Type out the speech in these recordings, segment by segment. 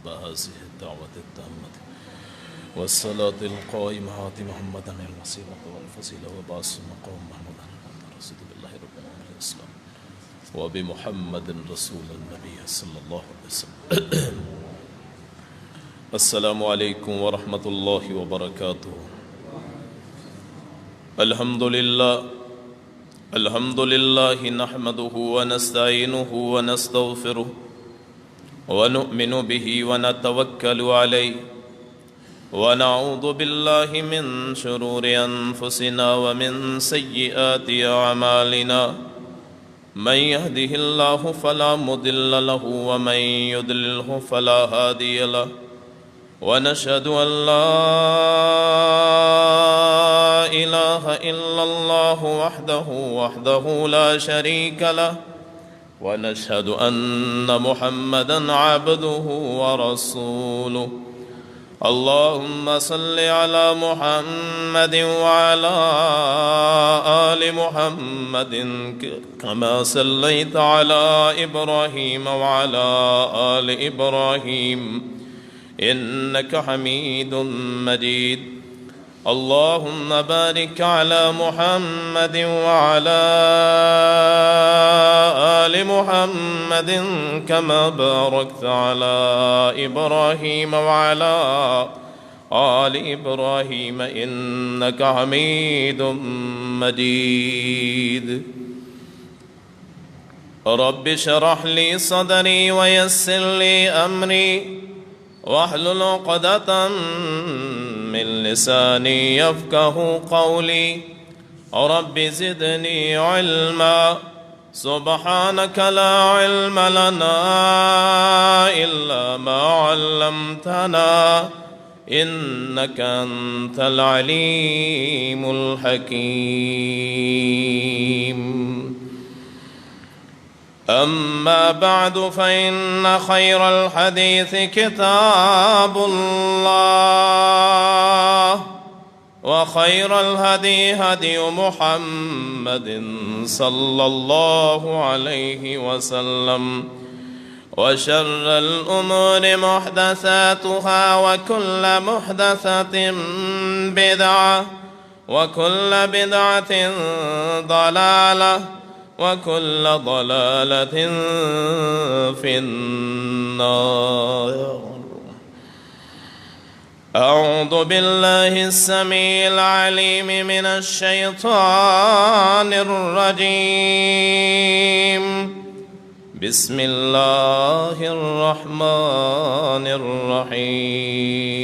رب هذه الدعوة التامة والصلاة القائمة آت محمدا الوسيلة والفضيلة وبعث مقام محمودا رسول الله رب الإسلام وبمحمد رسول النبي صلى الله عليه وسلم. السلام علیکم ورحمۃ اللہ وبرکاتہ. الحمد للہ نحمده ونستعینه ونستغفره ونؤمن به ونتوکل علیہ ونعوذ باللہ من شرور انفسنا ومن سیئات اعمالنا من يهده الله فلا مضل له ومن يضلله فلا هادي له ونشهد أن لا إله إلا الله وحده لا شريك له ونشهد أن محمدا عبده ورسوله. اللهم صل على محمد وعلى آل محمد كما صليت على إبراهيم وعلى آل إبراهيم إنك حميد مجيد. اللهم بارك على محمد وعلى آل محمد كما باركت على إبراهيم وعلى آل إبراهيم إنك حميد مجيد. رب اشرح لي صدري ويسر لي أمري واحلل عقدة من لساني يفقه قولي. رب زدني علما سبحانك لا علم لنا إلا ما علمتنا إنك أنت العليم الحكيم. أما بعد فإن خير الحديث كتاب الله وخير الهدي هدي محمد صلى الله عليه وسلم وشر الأمور محدثاتها وكل محدثة بدعة وكل بدعة ضلالة وكل ضلالة في النار. أعوذ بالله السميع العليم من الشيطان الرجيم. بسم الله الرحمن الرحيم.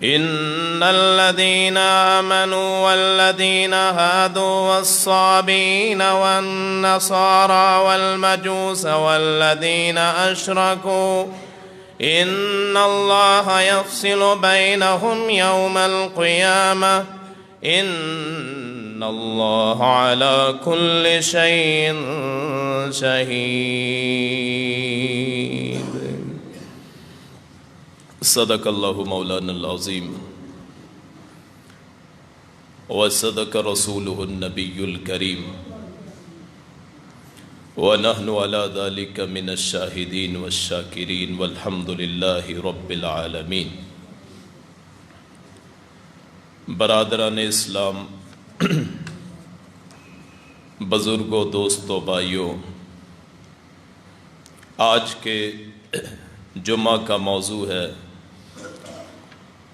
إن الذين آمنوا والذين هادوا والصابين والنصارى والمجوس والذين أشركوا إن الله يفصل بينهم يوم القيامة إن الله على كل شيء شهيد. صدق اللہ مولانا العظیم وصدق رسولہ النبی الکریم ونحن على ذلك من الشاہدین والشاکرین والحمد للہ رب العالمین. برادران اسلام، بزرگوں، دوستوں، بھائیوں، آج کے جمعہ کا موضوع ہے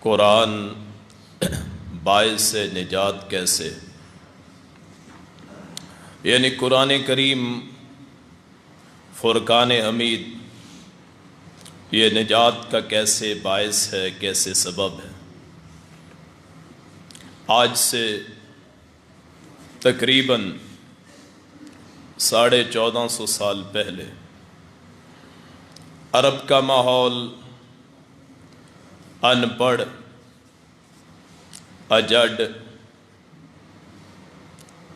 قرآن باعث نجات کیسے. یعنی قرآن کریم فرقان حمید یہ نجات کا کیسے باعث ہے، کیسے سبب ہے. آج سے تقریباً 1450 سال پہلے عرب کا ماحول ان پڑھ، اجڑ،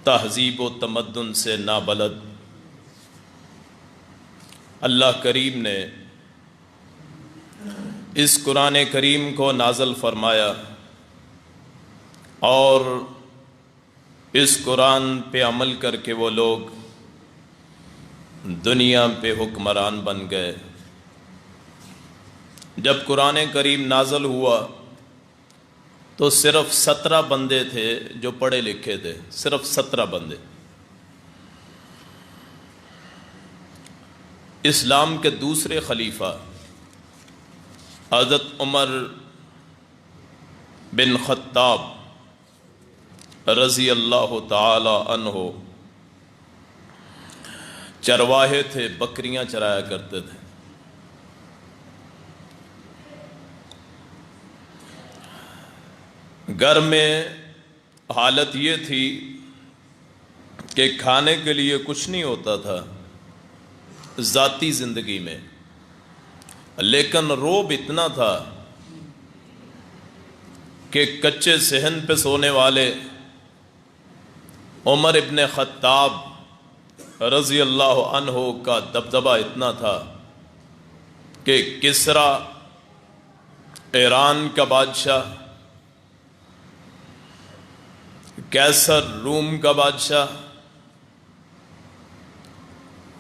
تہذیب و تمدن سے نابلد. اللہ کریم نے اس قرآن کریم کو نازل فرمایا اور اس قرآن پہ عمل کر کے وہ لوگ دنیا پہ حکمران بن گئے. جب قرآن کریم نازل ہوا تو صرف 17 بندے تھے جو پڑھے لکھے تھے، صرف 17 بندے۔ اسلام کے دوسرے خلیفہ حضرت عمر بن خطاب رضی اللہ تعالی عنہ چرواہے تھے، بکریاں چرایا کرتے تھے۔ گھر میں حالت یہ تھی کہ کھانے کے لیے کچھ نہیں ہوتا تھا ذاتی زندگی میں، لیکن روب اتنا تھا کہ کچے صحن پہ سونے والے عمر ابن خطاب رضی اللہ عنہ کا دبدبہ اتنا تھا کہ کسریٰ ایران کا بادشاہ، قیصر روم کا بادشاہ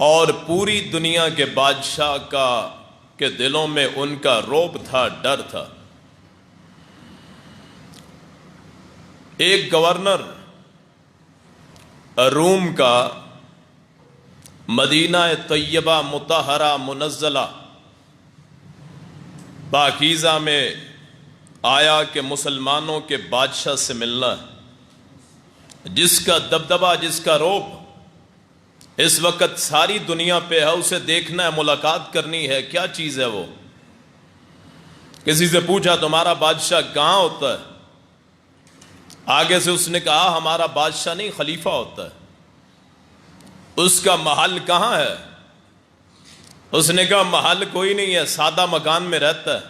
اور پوری دنیا کے بادشاہ کے دلوں میں ان کا رعب تھا، ڈر تھا۔ ایک گورنر روم کا مدینہ طیبہ مطہرہ منزلہ پاکیزہ میں آیا کہ مسلمانوں کے بادشاہ سے ملنا ہے، جس کا دبدبہ، جس کا رعب اس وقت ساری دنیا پہ ہے، اسے دیکھنا ہے، ملاقات کرنی ہے۔ کیا چیز ہے وہ؟ کسی سے پوچھا تمہارا بادشاہ کہاں ہوتا ہے؟ آگے سے اس نے کہا ہمارا بادشاہ نہیں، خلیفہ ہوتا ہے۔ اس کا محل کہاں ہے؟ اس نے کہا محل کوئی نہیں ہے، سادہ مکان میں رہتا ہے۔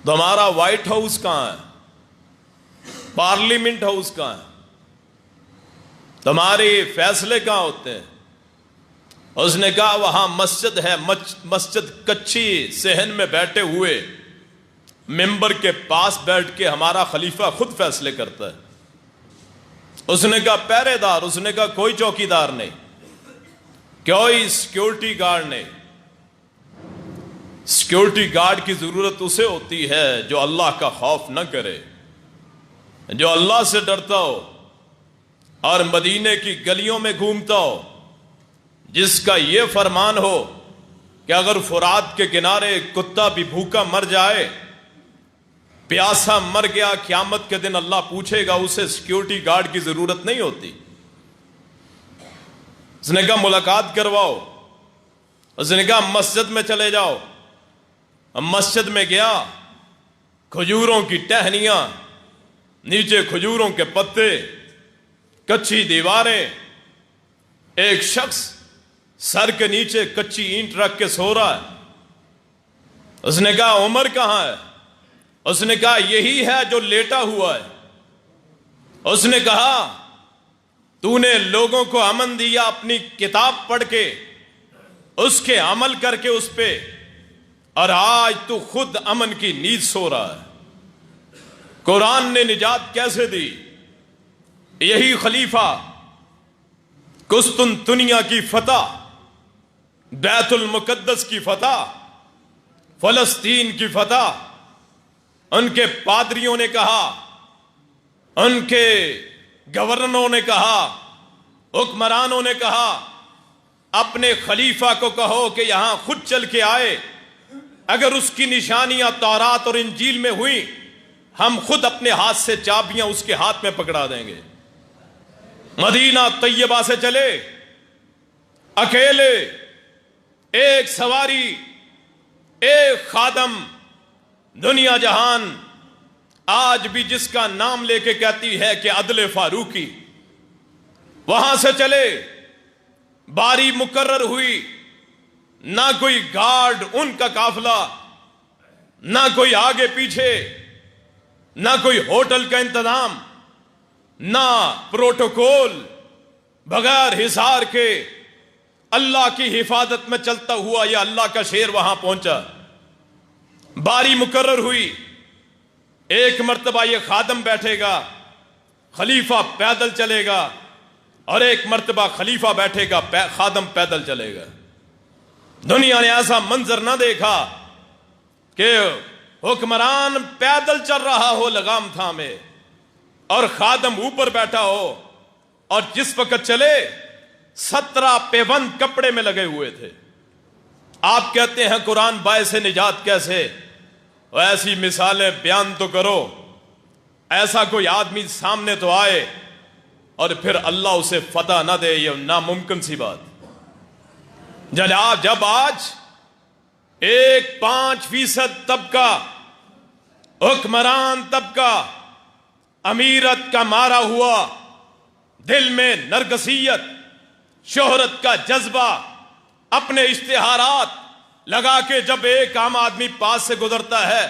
تمہارا وائٹ ہاؤس کہاں ہے؟ پارلیمنٹ ہاؤس کہاں ہے؟ تمہارے فیصلے کہاں ہوتے ہیں؟ اس نے کہا وہاں مسجد ہے، مسجد کچی صحن میں بیٹھے ہوئے ممبر کے پاس بیٹھ کے ہمارا خلیفہ خود فیصلے کرتا ہے۔ اس نے کہا پہرے دار؟ اس نے کہا کوئی چوکی دار نہیں، کوئی سیکیورٹی گارڈ نہیں۔ سیکیورٹی گارڈ کی ضرورت اسے ہوتی ہے جو اللہ کا خوف نہ کرے، جو اللہ سے ڈرتا ہو اور مدینے کی گلیوں میں گھومتا ہو، جس کا یہ فرمان ہو کہ اگر فرات کے کنارے کتا بھی بھوکا مر جائے، پیاسا مر گیا، قیامت کے دن اللہ پوچھے گا، اسے سیکیورٹی گارڈ کی ضرورت نہیں ہوتی۔ اس نے کہا ملاقات کرواؤ۔ اس نے کہا مسجد میں چلے جاؤ۔ مسجد میں گیا، کھجوروں کی ٹہنیاں، نیچے کھجوروں کے پتے، کچی دیواریں، ایک شخص سر کے نیچے کچی اینٹ رکھ کے سو رہا ہے۔ اس نے کہا عمر کہاں ہے؟ اس نے کہا یہی ہے جو لیٹا ہوا ہے۔ اس نے کہا تو نے لوگوں کو امن دیا اپنی کتاب پڑھ کے، اس کے عمل کر کے اس پہ، اور آج تو خود امن کی نیند سو رہا ہے۔ قرآن نے نجات کیسے دی؟ یہی خلیفہ قسطنطنیہ کی فتح، بیت المقدس کی فتح، فلسطین کی فتح، ان کے پادریوں نے کہا، ان کے گورنروں نے کہا، حکمرانوں نے کہا اپنے خلیفہ کو کہو کہ یہاں خود چل کے آئے، اگر اس کی نشانیاں تورات اور انجیل میں ہوئیں ہم خود اپنے ہاتھ سے چابیاں اس کے ہاتھ میں پکڑا دیں گے۔ مدینہ طیبہ سے چلے اکیلے، ایک سواری، ایک خادم، دنیا جہان آج بھی جس کا نام لے کے کہتی ہے کہ عدل فاروقی، وہاں سے چلے، باری مقرر ہوئی، نہ کوئی گارڈ ان کا قافلہ، نہ کوئی آگے پیچھے، نہ کوئی ہوٹل کا انتظام، نہ پروٹوکول، بغیر حصار کے اللہ کی حفاظت میں چلتا ہوا یہ اللہ کا شیر وہاں پہنچا۔ باری مقرر ہوئی، ایک مرتبہ یہ خادم بیٹھے گا، خلیفہ پیدل چلے گا، اور ایک مرتبہ خلیفہ بیٹھے گا، خادم پیدل چلے گا۔ دنیا نے ایسا منظر نہ دیکھا کہ حکمران پیدل چل رہا ہو لگام تھامے اور خادم اوپر بیٹھا ہو، اور جس وقت چلے 17 پیوند کپڑے میں لگے ہوئے تھے۔ آپ کہتے ہیں قرآن باعث نجات کیسے؟ ایسی مثالیں بیان تو کرو، ایسا کوئی آدمی سامنے تو آئے اور پھر اللہ اسے فتح نہ دے، یہ ناممکن سی بات۔ جب آج 5% طبقہ، حکمران طبقہ امیرت کا مارا ہوا، دل میں نرگسیت، شہرت کا جذبہ، اپنے اشتہارات لگا کے جب ایک عام آدمی پاس سے گزرتا ہے،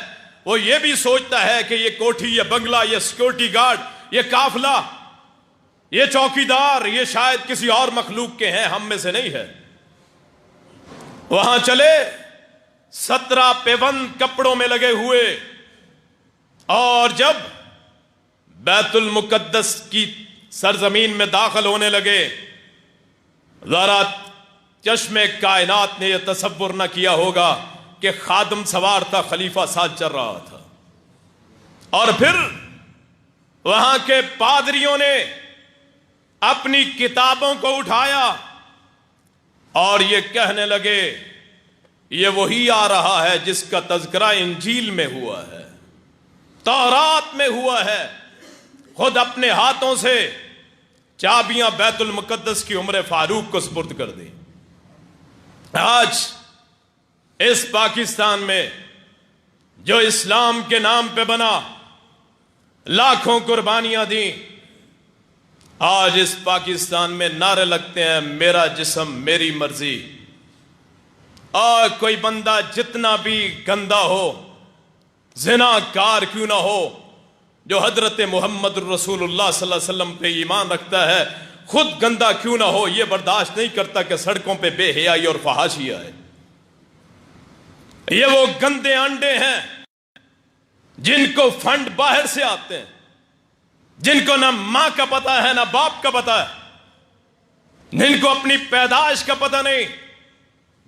وہ یہ بھی سوچتا ہے کہ یہ کوٹھی، یہ بنگلہ، یہ سیکورٹی گارڈ، یہ قافلہ، یہ چوکیدار، یہ شاید کسی اور مخلوق کے ہیں، ہم میں سے نہیں ہے۔ وہاں چلے 17 پیوند کپڑوں میں لگے ہوئے، اور جب بیت المقدس کی سرزمین میں داخل ہونے لگے، ذرا چشم کائنات نے یہ تصور نہ کیا ہوگا کہ خادم سوار تھا، خلیفہ ساتھ چل رہا تھا۔ اور پھر وہاں کے پادریوں نے اپنی کتابوں کو اٹھایا اور یہ کہنے لگے یہ وہی آ رہا ہے جس کا تذکرہ انجیل میں ہوا ہے، تورات میں ہوا ہے۔ خود اپنے ہاتھوں سے چابیاں بیت المقدس کی عمر فاروق کو سپرد کر دی۔ آج اس پاکستان میں جو اسلام کے نام پہ بنا، لاکھوں قربانیاں دیں، آج اس پاکستان میں نعرے لگتے ہیں میرا جسم میری مرضی، اور کوئی بندہ جتنا بھی گندا ہو، زنا کار کیوں نہ ہو، جو حضرت محمد رسول اللہ صلی اللہ علیہ وسلم پہ ایمان رکھتا ہے، خود گندا کیوں نہ ہو، یہ برداشت نہیں کرتا کہ سڑکوں پہ بے حیائی اور فحاشی آئے۔ یہ وہ گندے انڈے ہیں جن کو فنڈ باہر سے آتے ہیں، جن کو نہ ماں کا پتہ ہے نہ باپ کا پتہ ہے، جن کو اپنی پیدائش کا پتہ نہیں۔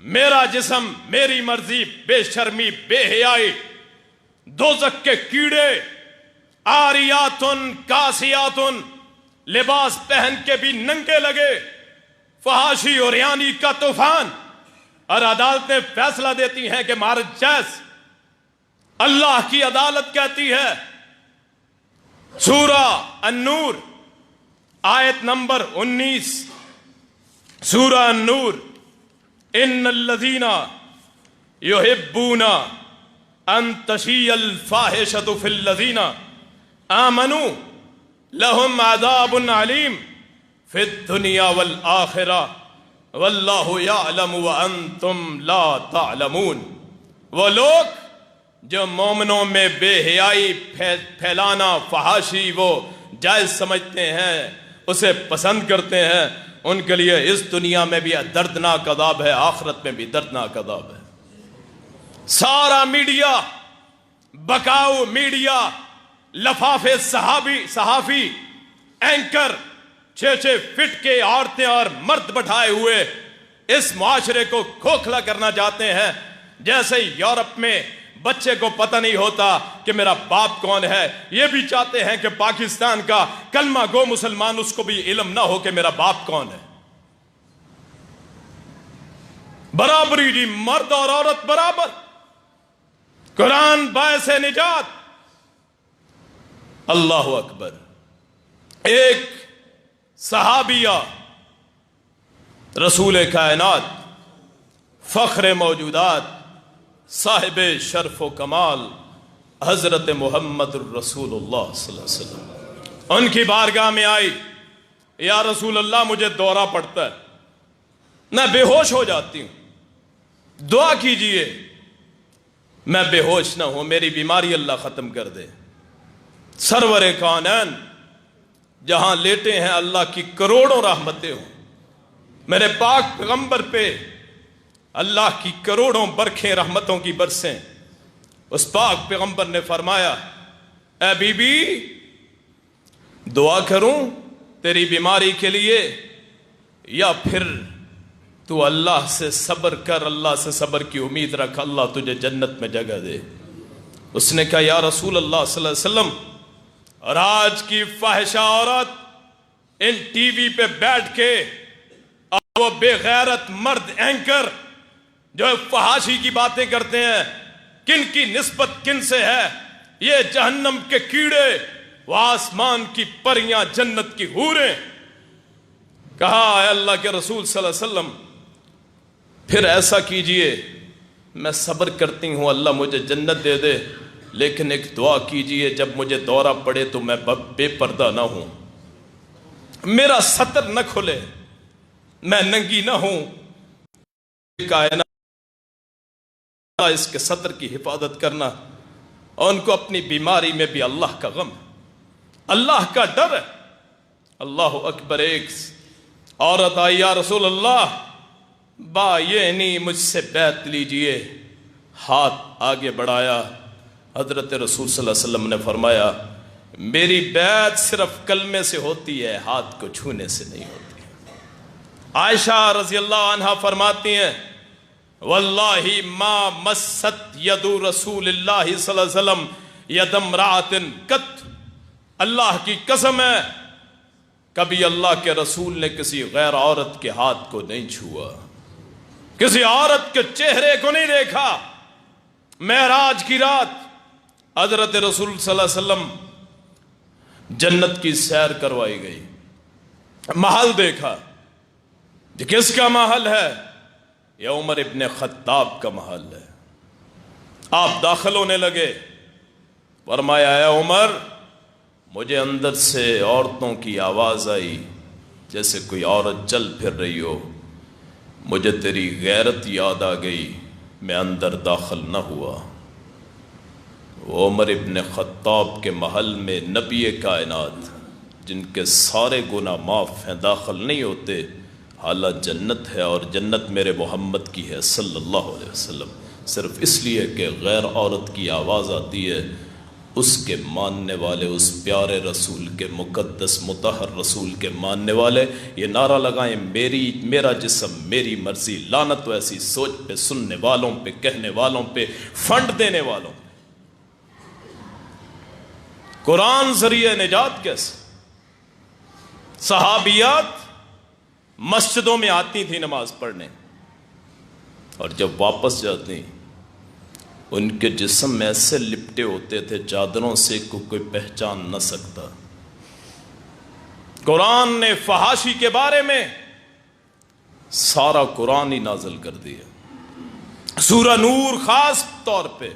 میرا جسم میری مرضی، بے شرمی، بے حیائی، دوزخ کے کیڑے، آریاتن کاسیاتن، لباس پہن کے بھی ننگے لگے، فحاشی اور یعنی کا طوفان، اور عدالتیں فیصلہ دیتی ہیں کہ مارج جیز۔ اللہ کی عدالت کہتی ہے، سورہ النور آیت نمبر 19، سورہ النور، ان الذین یحبون ان تشیع الفاحشۃ فی الذین آمنوا لہم عذاب علیم فی الدنیا والآخرہ واللہ یعلم وانتم لا تعلمون۔ وہ لوگ جو مومنوں میں بے حیائی پھیلانا، فحاشی وہ جائز سمجھتے ہیں، اسے پسند کرتے ہیں، ان کے لیے اس دنیا میں بھی دردناک عذاب ہے، آخرت میں بھی دردناک عذاب ہے۔ سارا میڈیا، بکاؤ میڈیا، لفافے صحافی، اینکر، 6 فٹ کے عورتیں اور مرد بٹھائے ہوئے اس معاشرے کو کھوکھلا کرنا چاہتے ہیں، جیسے یورپ میں بچے کو پتہ نہیں ہوتا کہ میرا باپ کون ہے، یہ بھی چاہتے ہیں کہ پاکستان کا کلمہ گو مسلمان اس کو بھی علم نہ ہو کہ میرا باپ کون ہے۔ برابری جی، مرد اور عورت برابر، قرآن باعث نجات۔ اللہ اکبر۔ ایک صحابیہ، رسول کائنات، فخر موجودات، صاحب شرف و کمال، حضرت محمد الرسول اللہ صلی اللہ علیہ وسلم ان کی بارگاہ میں آئی، یا رسول اللہ مجھے دورہ پڑتا ہے، میں بے ہوش ہو جاتی ہوں، دعا کیجئے میں بے ہوش نہ ہوں، میری بیماری اللہ ختم کر دے۔ سرور کونین جہاں لیٹے ہیں اللہ کی کروڑوں رحمتیں ہوں، میرے پاک پیغمبر پہ اللہ کی کروڑوں برکھیں رحمتوں کی برسیں۔ اس پاک پیغمبر نے فرمایا، اے بی بی دعا کروں تیری بیماری کے لیے یا پھر تو اللہ سے صبر کر، اللہ سے صبر کی امید رکھ، اللہ تجھے جنت میں جگہ دے۔ اس نے کہا یا رسول اللہ صلی اللہ علیہ وسلم، اور آج کی فاحشہ عورت ان ٹی وی پہ بیٹھ کے اور وہ بے غیرت مرد اینکر جو فحاشی کی باتیں کرتے ہیں، کن کی نسبت کن سے ہے؟ یہ جہنم کے کیڑے، وہ آسمان کی پریاں، جنت کی حوریں۔ کہا اے اللہ کے رسول صلی اللہ علیہ وسلم، پھر ایسا کیجئے، میں صبر کرتی ہوں، اللہ مجھے جنت دے دے، لیکن ایک دعا کیجئے جب مجھے دورہ پڑے تو میں بے پردہ نہ ہوں، میرا سطر نہ کھلے، میں ننگی نہ ہوں۔ کائنات اس کے سطر کی حفاظت کرنا، اور ان کو اپنی بیماری میں بھی اللہ کا غم، اللہ کا ڈر ہے۔ اللہ اکبر۔ ایک عورت آئی، یا رسول اللہ با یہ نہیں، مجھ سے بیعت لیجئے۔ ہاتھ آگے بڑھایا، حضرت رسول صلی اللہ علیہ وسلم نے فرمایا میری بیعت صرف کلمے سے ہوتی ہے، ہاتھ کو چھونے سے نہیں ہوتی۔ عائشہ رضی اللہ عنہا فرماتی ہیں واللہ ما مست ید رسول اللہ صلی اللہ علیہ وسلم ید امرأۃ قط، اللہ کی قسم ہے کبھی اللہ کے رسول نے کسی غیر عورت کے ہاتھ کو نہیں چھوا، کسی عورت کے چہرے کو نہیں دیکھا۔ معراج کی رات حضرت رسول صلی اللہ علیہ وسلم جنت کی سیر کروائی گئی، محل دیکھا، کس کا محل ہے؟ یہ عمر ابن خطاب کا محل ہے۔ آپ داخل ہونے لگے، فرمایا اے عمر، مجھے اندر سے عورتوں کی آواز آئی جیسے کوئی عورت چل پھر رہی ہو، مجھے تیری غیرت یاد آ گئی، میں اندر داخل نہ ہوا۔ وہ عمر ابن خطاب کے محل میں نبی کائنات جن کے سارے گناہ معاف ہیں داخل نہیں ہوتے، حالانکہ جنت ہے، اور جنت میرے محمد کی ہے صلی اللہ علیہ وسلم، صرف اس لیے کہ غیر عورت کی آواز آتی ہے، اس کے ماننے والے، اس پیارے رسول کے، مقدس مطہر رسول کے ماننے والے یہ نعرہ لگائیں میرا جسم میری مرضی، لعنت و ایسی سوچ پہ، سننے والوں پہ، کہنے والوں پہ، فنڈ دینے والوں پہ۔ قرآن ذریعہ نجات کیسے؟ صحابیات مسجدوں میں آتی تھی نماز پڑھنے، اور جب واپس جاتی ان کے جسم ایسے لپٹے ہوتے تھے چادروں سے کو کوئی پہچان نہ سکتا۔ قرآن نے فحاشی کے بارے میں سارا قرآن ہی نازل کر دیا، سورہ نور خاص طور پہ،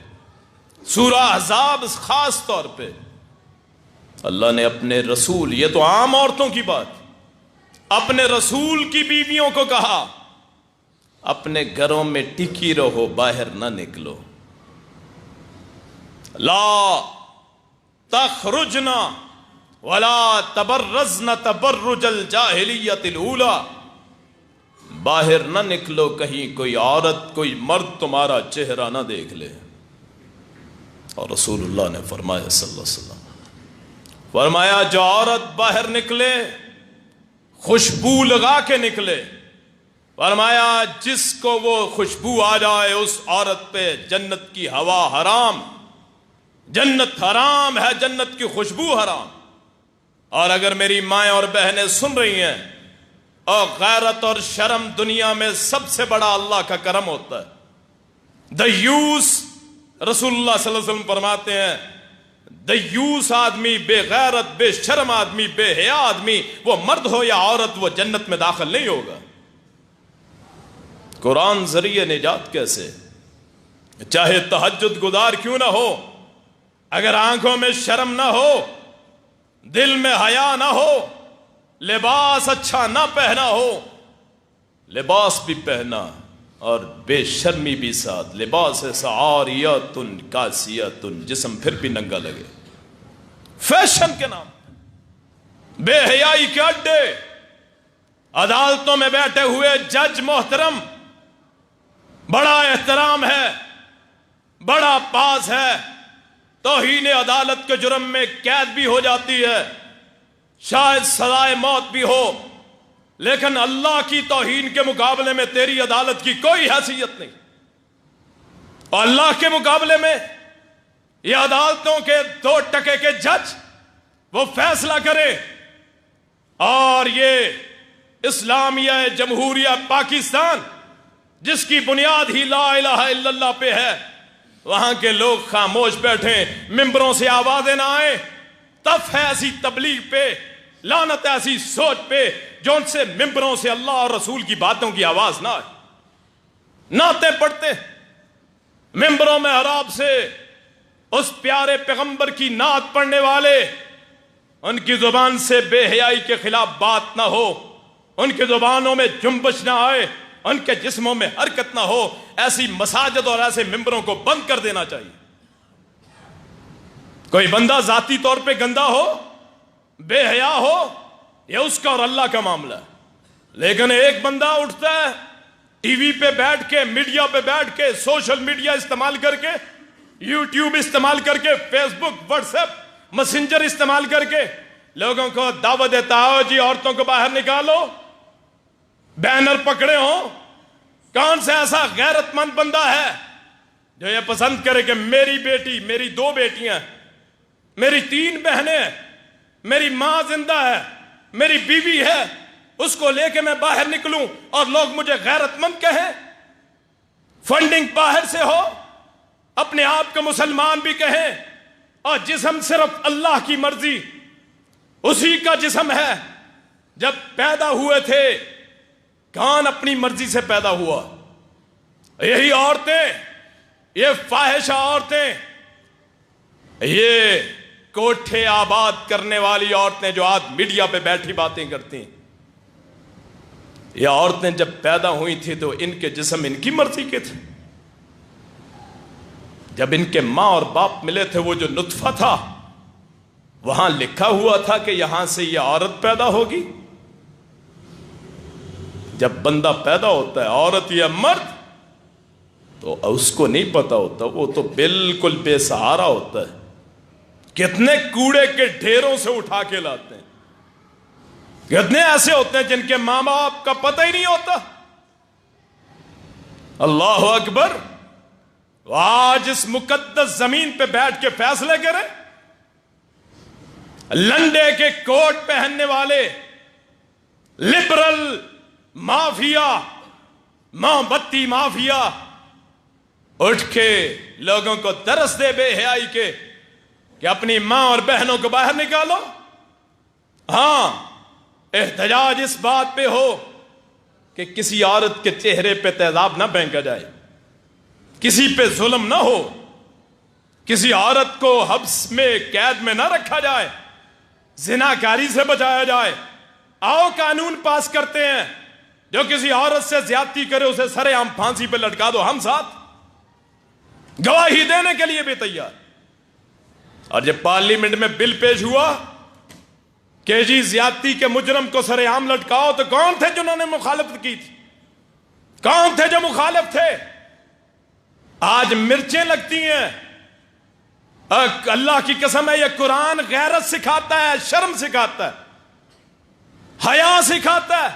سورہ احزاب خاص طور پہ۔ اللہ نے اپنے رسول، یہ تو عام عورتوں کی بات، اپنے رسول کی بیویوں کو کہا اپنے گھروں میں ٹکی رہو، باہر نہ نکلو، لا تخرجن ولا تبرزن تبرج الجاہلیت الاولی، باہر نہ نکلو کہیں کوئی عورت کوئی مرد تمہارا چہرہ نہ دیکھ لے۔ اور رسول اللہ نے فرمایا صلی اللہ علیہ وسلم، فرمایا جو عورت باہر نکلے خوشبو لگا کے نکلے، فرمایا جس کو وہ خوشبو آ جائے اس عورت پہ جنت کی ہوا حرام، جنت حرام ہے، جنت کی خوشبو حرام۔ اور اگر میری مائیں اور بہنیں سن رہی ہیں، اور غیرت اور شرم دنیا میں سب سے بڑا اللہ کا کرم ہوتا ہے۔ دیوس، رسول اللہ صلی اللہ علیہ وسلم فرماتے ہیں دیوس آدمی، بے غیرت بے شرم آدمی، بے حیا آدمی، وہ مرد ہو یا عورت، وہ جنت میں داخل نہیں ہوگا۔ قرآن ذریعہ نجات کیسے؟ چاہے تہجد گزار کیوں نہ ہو، اگر آنکھوں میں شرم نہ ہو، دل میں حیا نہ ہو، لباس اچھا نہ پہنا ہو، لباس بھی پہنا اور بے شرمی بھی ساتھ، لباس ایسا عاریۃ کاسیۃ، جسم پھر بھی ننگا لگے، فیشن کے نام، بے حیائی کے اڈے، عدالتوں میں بیٹھے ہوئے جج محترم، بڑا احترام ہے، بڑا پاس ہے، توہین عدالت کے جرم میں قید بھی ہو جاتی ہے، شاید سزائے موت بھی ہو، لیکن اللہ کی توہین کے مقابلے میں تیری عدالت کی کوئی حیثیت نہیں. اور اللہ کے مقابلے میں یہ عدالتوں کے 2 ٹکے کے جج وہ فیصلہ کرے، اور یہ اسلامیہ جمہوریہ پاکستان جس کی بنیاد ہی لا الہ الا اللہ پہ ہے، وہاں کے لوگ خاموش بیٹھیں، ممبروں سے آوازیں نہ آئیں. تف ہے ایسی تبلیغ پہ، لعنت ہے ایسی سوچ پہ جو ان سے ممبروں سے اللہ اور رسول کی باتوں کی آواز نہ آئے. نعتیں پڑھتے ممبروں میں عراب سے اس پیارے پیغمبر کی نعت پڑھنے والے، ان کی زبان سے بے حیائی کے خلاف بات نہ ہو، ان کی زبانوں میں جنبش نہ آئے، ان کے جسموں میں حرکت نہ ہو. ایسی مساجد اور ایسے ممبروں کو بند کر دینا چاہیے. کوئی بندہ ذاتی طور پہ گندا ہو، بے حیا ہو، یہ اس کا اور اللہ کا معاملہ ہے. لیکن ایک بندہ اٹھتا ہے ٹی وی پہ بیٹھ کے، میڈیا پہ بیٹھ کے، سوشل میڈیا استعمال کر کے، یوٹیوب استعمال کر کے، فیس بک، واٹس ایپ، میسنجر استعمال کر کے لوگوں کو دعوت دیتا ہے، جی عورتوں کو باہر نکالو، بینر پکڑے ہوں. کون سے ایسا غیرت مند بندہ ہے جو یہ پسند کرے کہ میری بیٹی، میری 2 بیٹیاں، میری 3 بہنیں، میری ماں زندہ ہے، میری بیوی ہے، اس کو لے کے میں باہر نکلوں اور لوگ مجھے غیرت مند کہیں؟ فنڈنگ باہر سے ہو، اپنے آپ کو مسلمان بھی کہیں، اور جسم صرف اللہ کی مرضی، اسی کا جسم ہے. جب پیدا ہوئے تھے کون اپنی مرضی سے پیدا ہوا؟ یہی عورتیں، یہ فاحشہ عورتیں، یہ کوٹھے آباد کرنے والی عورتیں جو آج میڈیا پہ بیٹھی باتیں کرتی ہیں، یہ عورتیں جب پیدا ہوئی تھی تو ان کے جسم ان کی مرضی کے تھے. جب ان کے ماں اور باپ ملے تھے، وہ جو نطفہ تھا وہاں لکھا ہوا تھا کہ یہاں سے یہ عورت پیدا ہوگی. جب بندہ پیدا ہوتا ہے، عورت یا مرد، تو اس کو نہیں پتا ہوتا، وہ تو بالکل بے سہارا ہوتا ہے. کتنے کوڑے کے ڈھیروں سے اٹھا کے لاتے ہیں، کتنے ایسے ہوتے ہیں جن کے ماں باپ کا پتہ ہی نہیں ہوتا. اللہ اکبر. آج اس مقدس زمین پہ بیٹھ کے فیصلے کریں. لنڈے کے کوٹ پہننے والے لبرل مافیا، موم بتی مافیا اٹھ کے لوگوں کو درس دے بے حیائی کے کہ اپنی ماں اور بہنوں کو باہر نکالو. ہاں، احتجاج اس بات پہ ہو کہ کسی عورت کے چہرے پہ تیزاب نہ پھینکا جائے، کسی پہ ظلم نہ ہو، کسی عورت کو حبس میں، قید میں نہ رکھا جائے، زناکاری سے بچایا جائے. آؤ قانون پاس کرتے ہیں، جو کسی عورت سے زیادتی کرے اسے سرے عام پھانسی پہ لٹکا دو. ہم ساتھ گواہی دینے کے لیے بھی تیار. اور جب پارلیمنٹ میں بل پیش ہوا کہ جی زیادتی کے مجرم کو سرے عام لٹکاؤ، تو کون تھے جنہوں نے مخالفت کی تھی؟ کون تھے جو مخالف تھے؟ آج مرچیں لگتی ہیں. اللہ کی قسم ہے، یہ قرآن غیرت سکھاتا ہے، شرم سکھاتا ہے، حیا سکھاتا ہے.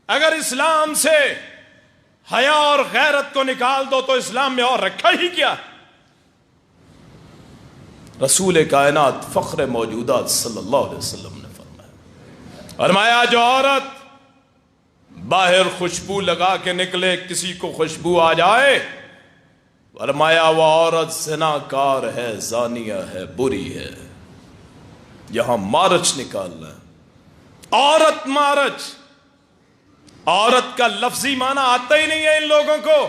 اگر اسلام سے حیا اور غیرت کو نکال دو تو اسلام میں اور رکھا ہی کیا؟ رسول کائنات فخر موجودات صلی اللہ علیہ وسلم نے فرمایا جو عورت باہر خوشبو لگا کے نکلے، کسی کو خوشبو آ جائے، فرمایا وہ عورت زناکار ہے، زانیہ ہے، بری ہے. یہاں مارچ نکالنا ہے. عورت مارچ، عورت کا لفظی معنی آتا ہی نہیں ہے ان لوگوں کو.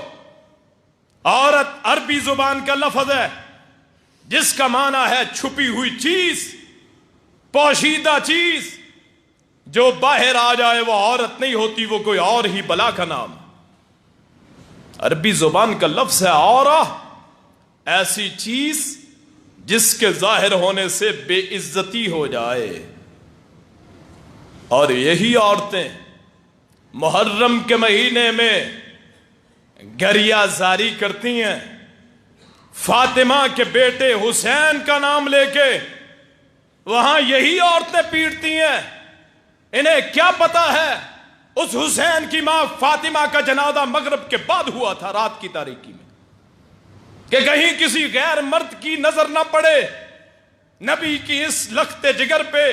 عورت عربی زبان کا لفظ ہے جس کا معنی ہے چھپی ہوئی چیز، پوشیدہ چیز. جو باہر آ جائے وہ عورت نہیں ہوتی، وہ کوئی اور ہی بلا کا نام. عربی زبان کا لفظ ہے عورہ، ایسی چیز جس کے ظاہر ہونے سے بے عزتی ہو جائے. اور یہی عورتیں محرم کے مہینے میں گریہ زاری کرتی ہیں، فاطمہ کے بیٹے حسین کا نام لے کے وہاں یہی عورتیں پیٹتی ہیں. انہیں کیا پتا ہے اس حسین کی ماں فاطمہ کا جنازہ مغرب کے بعد ہوا تھا رات کی تاریکی میں، کہ کہیں کسی غیر مرد کی نظر نہ پڑے نبی کی اس لخت جگر پہ،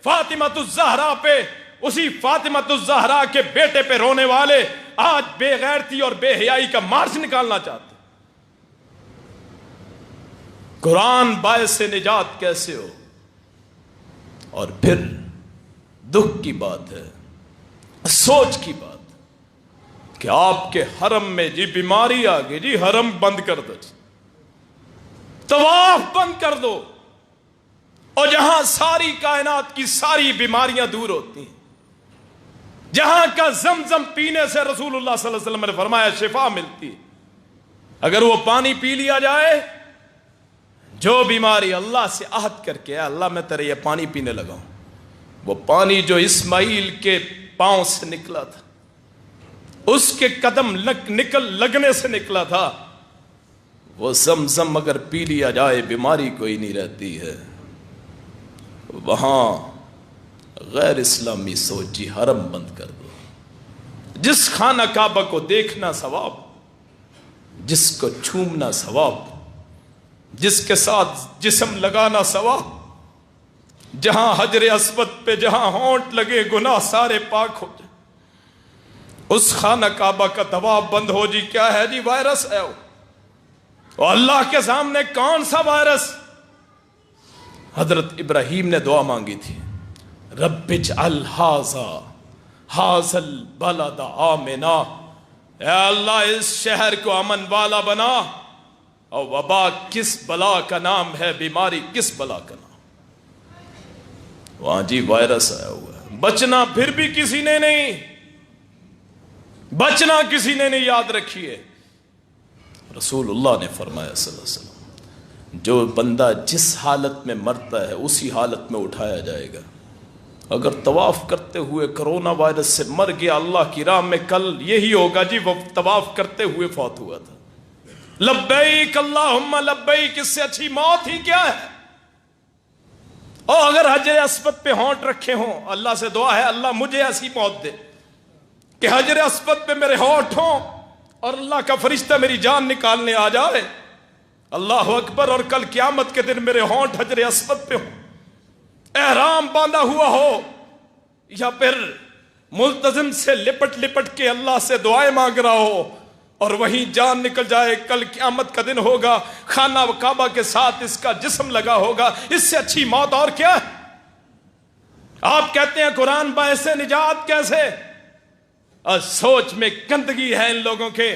فاطمۃ الزہرا پہ، اسی فاطمۃ الزہرا کے بیٹے پہ رونے والے آج بے غیرتی اور بے حیائی کا مارچ نکالنا چاہتے۔ قرآن باعث نجات کیسے ہو؟ اور پھر دکھ کی بات ہے، سوچ کی بات کہ آپ کے حرم میں جی بیماری آ گئی، جی حرم بند کر دو، طواف بند کر دو، اور جہاں ساری کائنات کی ساری بیماریاں دور ہوتی ہیں، جہاں کا زمزم پینے سے رسول اللہ صلی اللہ علیہ وسلم نے فرمایا شفا ملتی ہے، اگر وہ پانی پی لیا جائے، جو بیماری اللہ سے عہد کر کے اللہ میں تیرے یہ پانی پینے لگا ہوں، وہ پانی جو اسماعیل کے پاؤں سے نکلا تھا، اس کے قدم لگنے سے نکلا تھا، وہ زمزم اگر پی لیا جائے بیماری کوئی نہیں رہتی ہے۔ وہاں غیر اسلامی سوچ جی حرم بند کر دو، جس خانہ کعبہ کو دیکھنا ثواب، جس کو چھومنا ثواب، جس کے ساتھ جسم لگانا ثواب، جہاں حجر اسود پہ جہاں ہونٹ لگے گناہ سارے پاک ہو جائے، اس خانہ کعبہ کا طواف بند ہو جی کیا ہے جی؟ وائرس ہے وہ، اور اللہ کے سامنے کون سا وائرس؟ حضرت ابراہیم نے دعا مانگی تھی، رب اجعل ھذا البلد آمنا، اے اللہ اس شہر کو امن والا بنا، اور وبا کس بلا کا نام ہے، بیماری کس بلا کا نام؟ وہاں جی وائرس آیا ہوا ہے، بچنا پھر بھی کسی نے نہیں، بچنا کسی نے نہیں، یاد رکھیے رسول اللہ نے فرمایا صلی اللہ علیہ وسلم، جو بندہ جس حالت میں مرتا ہے اسی حالت میں اٹھایا جائے گا۔ اگر طواف کرتے ہوئے کرونا وائرس سے مر گیا اللہ کی راہ میں، کل یہی ہوگا جی وہ طواف کرتے ہوئے فوت ہوا تھا۔ لبیک اللہم لبیک، اس سے اچھی موت ہی کیا ہے؟ اور اگر حجر اسود پہ ہونٹ رکھے ہوں، اللہ سے دعا ہے اللہ مجھے ایسی موت دے کہ حجر اسود پہ میرے ہونٹ ہوں اور اللہ کا فرشتہ میری جان نکالنے آ جائے، اللہ اکبر، اور کل قیامت کے دن میرے ہونٹ حجر اسود پہ ہوں، احرام باندھا ہوا ہو، یا پھر ملتزم سے لپٹ لپٹ کے اللہ سے دعائیں مانگ رہا ہو، اور وہیں جان نکل جائے، کل قیامت کا دن ہوگا، خانہ کعبہ کے ساتھ اس کا جسم لگا ہوگا، اس سے اچھی موت اور کیا ہے؟ آپ کہتے ہیں قرآن باعث نجات کیسے؟ اور سوچ میں گندگی ہے ان لوگوں کے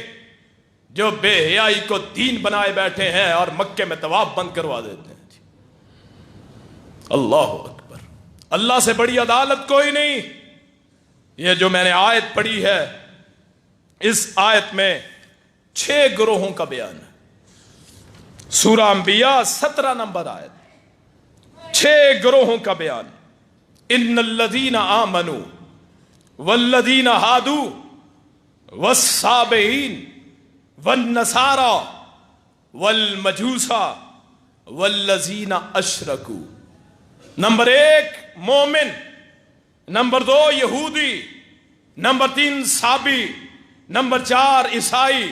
جو بے حیائی کو دین بنائے بیٹھے ہیں اور مکے میں طواف بند کروا دیتے ہیں۔ اللہ اکبر، اللہ سے بڑی عدالت کوئی نہیں۔ یہ جو میں نے آیت پڑھی ہے، اس آیت میں 6 گروہوں کا بیان ہے، سورہ انبیاء 17 نمبر آیت، 6 گروہوں کا بیان۔ ان الذین آمنوا والذین ہادوا والصابئین والنصارى والمجوسا والذین اشرکوا۔ نمبر 1 مومن، نمبر 2 یہودی، نمبر 3 صابی، نمبر 4 عیسائی،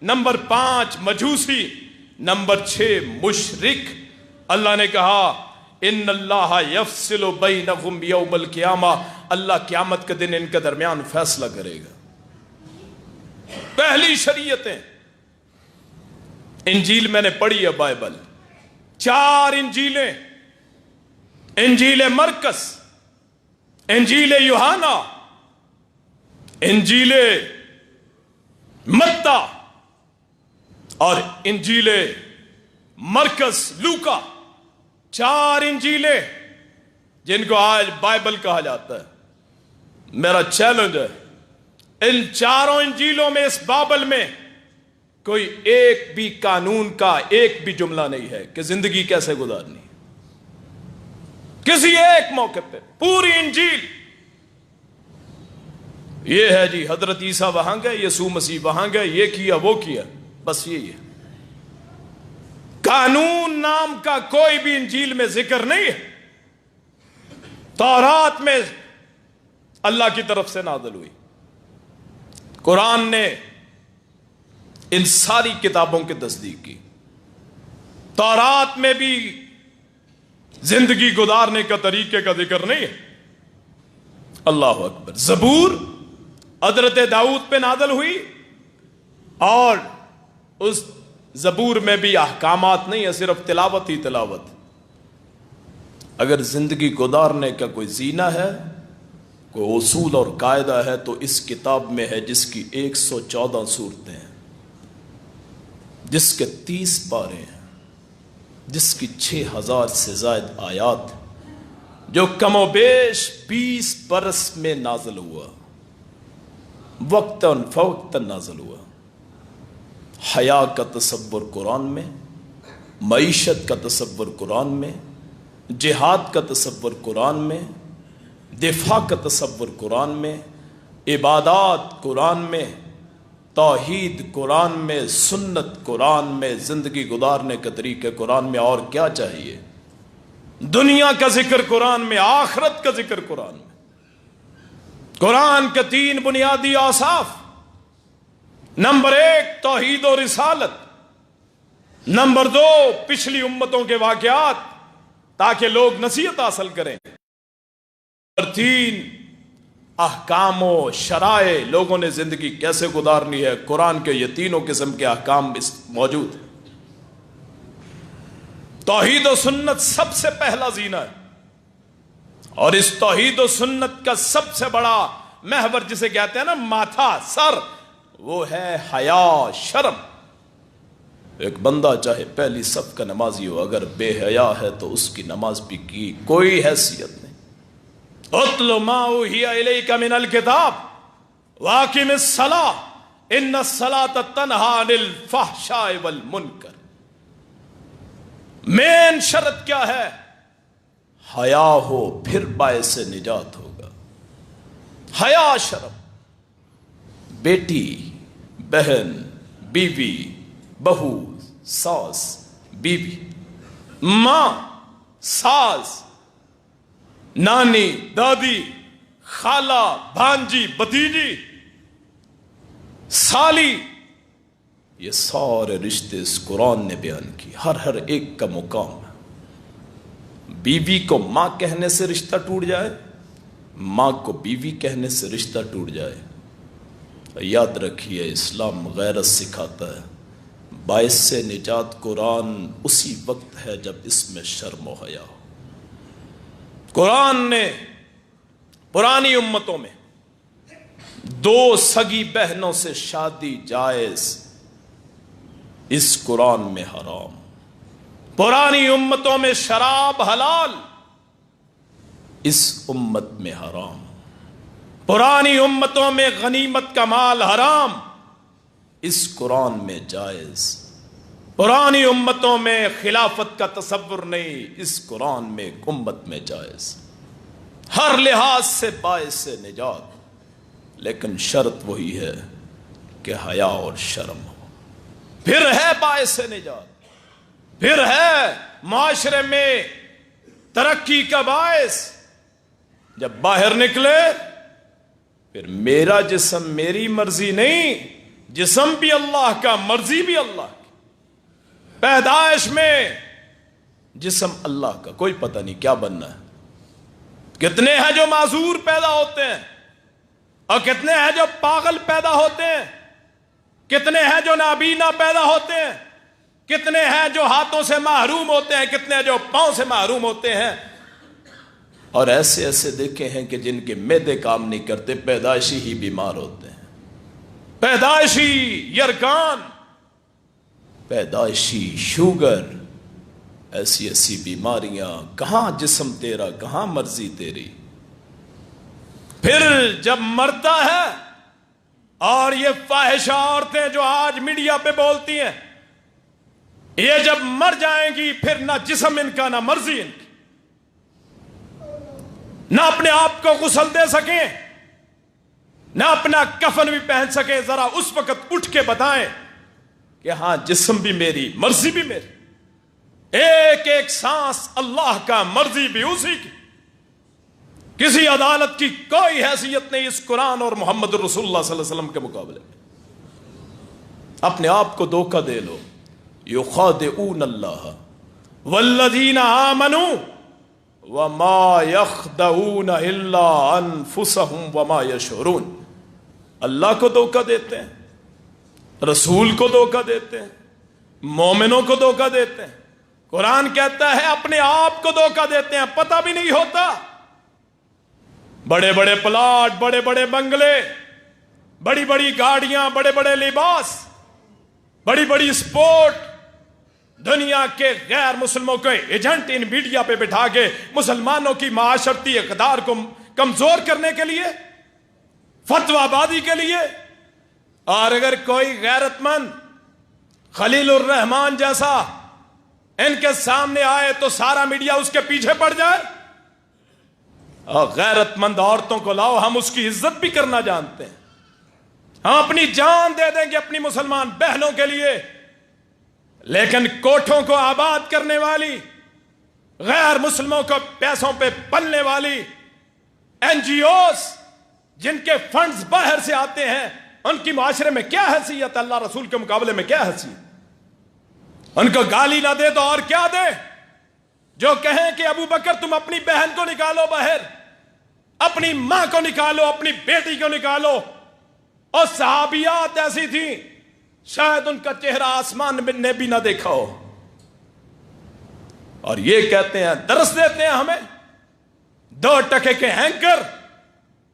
نمبر 5 مجوسی، نمبر 6 مشرک۔ اللہ نے کہا ان اللہ یفصل بینہم یوم القیامہ، اللہ قیامت کے دن ان کے درمیان فیصلہ کرے گا۔ پہلی شریعتیں، انجیل میں نے پڑھی ہے، بائبل 4 انجیلیں، انجیل مرکز، انجیل یوحنا، انجیل متی اور انجیل مرکز لوکا، 4 انجیلیں جن کو آج بائبل کہا جاتا ہے۔ میرا چیلنج ہے ان 4 انجیلوں میں، اس بائبل میں کوئی ایک بھی قانون کا ایک بھی جملہ نہیں ہے کہ زندگی کیسے گزارنی، کسی ایک موقع پہ پوری انجیل یہ ہے جی حضرت عیسیٰ وہاں گئے، یسوع مسیح وہاں گئے، یہ کیا وہ کیا، بس یہی ہے۔ قانون نام کا کوئی بھی انجیل میں ذکر نہیں ہے۔ تورات میں اللہ کی طرف سے نازل ہوئی. قرآن نے ان ساری کتابوں کی تصدیق کی. تورات میں بھی زندگی گزارنے کا طریقے کا ذکر نہیں ہے. اللہ اکبر. زبور حضرت داؤد پہ نازل ہوئی اور اس زبور میں بھی احکامات نہیں ہے، صرف تلاوت ہی تلاوت. اگر زندگی گزارنے کا کوئی زینہ ہے، کوئی اصول اور قاعدہ ہے تو اس کتاب میں ہے، جس کی 114 صورتیں ہیں، جس کے 30 پارے ہیں، جس کی 6000 سے زائد آیات، جو کم و بیش 20 برس میں نازل ہوا، وقتاً فوقتاً نازل ہوا. حیا کا تصور قرآن میں، معیشت کا تصور قرآن میں، جہاد کا تصور قرآن میں، دفاع کا تصور قرآن میں، عبادات قرآن میں، توحید قرآن میں، سنت قرآن میں، زندگی گزارنے کا طریقہ قرآن میں. اور کیا چاہیے؟ دنیا کا ذکر قرآن میں، آخرت کا ذکر قرآن میں. قرآن کے 3 بنیادی اوصاف: نمبر 1 توحید و رسالت، نمبر 2 پچھلی امتوں کے واقعات تاکہ لوگ نصیحت حاصل کریں، نمبر 3 احکام و شرائع، لوگوں نے زندگی کیسے گزارنی ہے. قرآن کے یہ تینوں قسم کے احکام موجود ہیں. توحید و سنت سب سے پہلا زینہ ہے، اور اس توحید و سنت کا سب سے بڑا محور جسے کہتے ہیں نا ماتھا، سر، وہ ہے حیا، شرم. ایک بندہ چاہے پہلی صف کا نمازی ہو، اگر بے حیا ہے تو اس کی نماز بھی کی کوئی حیثیت نہیں. اتل ما اوحی الیک من الکتاب واقم الصلاۃ ان الصلاۃ تنہی عن الفحشاء والمنکر. مین شرط کیا ہے؟ حیا ہو، پھر باعث نجات ہوگا. حیا، شرم. بیٹی، بہن، بیوی، بہو، ساس، بیوی، ماں، ساس، نانی، دادی، خالہ، بھانجی، بھتیجی، سالی، یہ سارے رشتے اس قرآن نے بیان کی. ہر ایک کا مقام ہے. بیوی کو ماں کہنے سے رشتہ ٹوٹ جائے، ماں کو بیوی کہنے سے رشتہ ٹوٹ جائے. یاد رکھیے، اسلام غیرت سکھاتا ہے. باعث نجات قرآن اسی وقت ہے جب اس میں شرم و حیا ہو. قرآن نے پرانی امتوں میں 2 سگی بہنوں سے شادی جائز، اس قرآن میں حرام. پرانی امتوں میں شراب حلال، اس امت میں حرام. پرانی امتوں میں غنیمت کا مال حرام، اس قرآن میں جائز. پرانی امتوں میں خلافت کا تصور نہیں، اس قرآن میں امت میں جائز. ہر لحاظ سے باعث نجات، لیکن شرط وہی ہے کہ حیا اور شرم ہو. پھر ہے باعث نجات، پھر ہے معاشرے میں ترقی کا باعث. جب باہر نکلے پھر میرا جسم میری مرضی نہیں، جسم بھی اللہ کا، مرضی بھی اللہ کی. پیدائش میں جسم اللہ کا، کوئی پتہ نہیں کیا بننا ہے. کتنے ہیں جو معذور پیدا ہوتے ہیں، اور کتنے ہیں جو پاگل پیدا ہوتے ہیں، کتنے ہیں جو نابینا پیدا ہوتے ہیں، کتنے ہیں جو ہاتھوں سے محروم ہوتے ہیں، کتنے جو پاؤں سے محروم ہوتے ہیں. اور ایسے دیکھے ہیں کہ جن کے معدے کام نہیں کرتے، پیدائشی ہی بیمار ہوتے ہیں. پیدائشی یرکان، پیدائشی شوگر، ایسی بیماریاں. کہاں جسم تیرا، کہاں مرضی تیری. پھر جب مرتا ہے، اور یہ فاحشہ عورتیں جو آج میڈیا پہ بولتی ہیں، یہ جب مر جائیں گی پھر نہ جسم ان کا، نہ مرضی ان کی، نہ اپنے آپ کو غسل دے سکیں، نہ اپنا کفن بھی پہن سکیں. ذرا اس وقت اٹھ کے بتائیں کہ ہاں جسم بھی میری، مرضی بھی میری. ایک ایک سانس اللہ کا، مرضی بھی اسی کی. کسی عدالت کی کوئی حیثیت نہیں اس قرآن اور محمد رسول اللہ صلی اللہ علیہ وسلم کے مقابلے میں. اپنے آپ کو دھوکہ دے لو. یخادعون اللہ والذین آمنوا وما یخدعون الا انفسهم وما یشعرون. اللہ کو دھوکہ دیتے ہیں, رسول کو دھوکہ دیتے ہیں, مومنوں کو دھوکہ دیتے ہیں. قرآن کہتا ہے اپنے آپ کو دھوکہ دیتے ہیں, پتہ بھی نہیں ہوتا. بڑے بڑے پلاٹ, بڑے بڑے بنگلے, بڑی بڑی گاڑیاں, بڑے بڑے لباس, بڑی بڑی سپورٹ, دنیا کے غیر مسلموں کے ایجنٹ ان میڈیا پہ بٹھا کے مسلمانوں کی معاشرتی اقدار کو کمزور کرنے کے لیے, فتویٰ بازی کے لیے. اور اگر کوئی غیرت مند خلیل الرحمان جیسا ان کے سامنے آئے تو سارا میڈیا اس کے پیچھے پڑ جائے. اور غیرت مند عورتوں کو لاؤ, ہم اس کی عزت بھی کرنا جانتے ہیں, ہم اپنی جان دے دیں گے اپنی مسلمان بہنوں کے لیے. لیکن کوٹھوں کو آباد کرنے والی, غیر مسلموں کو پیسوں پہ پلنے والی این جی اوز جن کے فنڈز باہر سے آتے ہیں, ان کی معاشرے میں کیا حیثیت, اللہ رسول کے مقابلے میں کیا حیثیت؟ ان کو گالی نہ دے تو اور کیا دے؟ جو کہیں کہ ابو بکر تم اپنی بہن کو نکالو باہر, اپنی ماں کو نکالو, اپنی بیٹی کو نکالو. اور صحابیات ایسی تھیں شاید ان کا چہرہ آسمان نے بھی نہ دیکھا ہو, اور یہ کہتے ہیں, درس دیتے ہیں ہمیں. 2 ٹکے کے اینکر,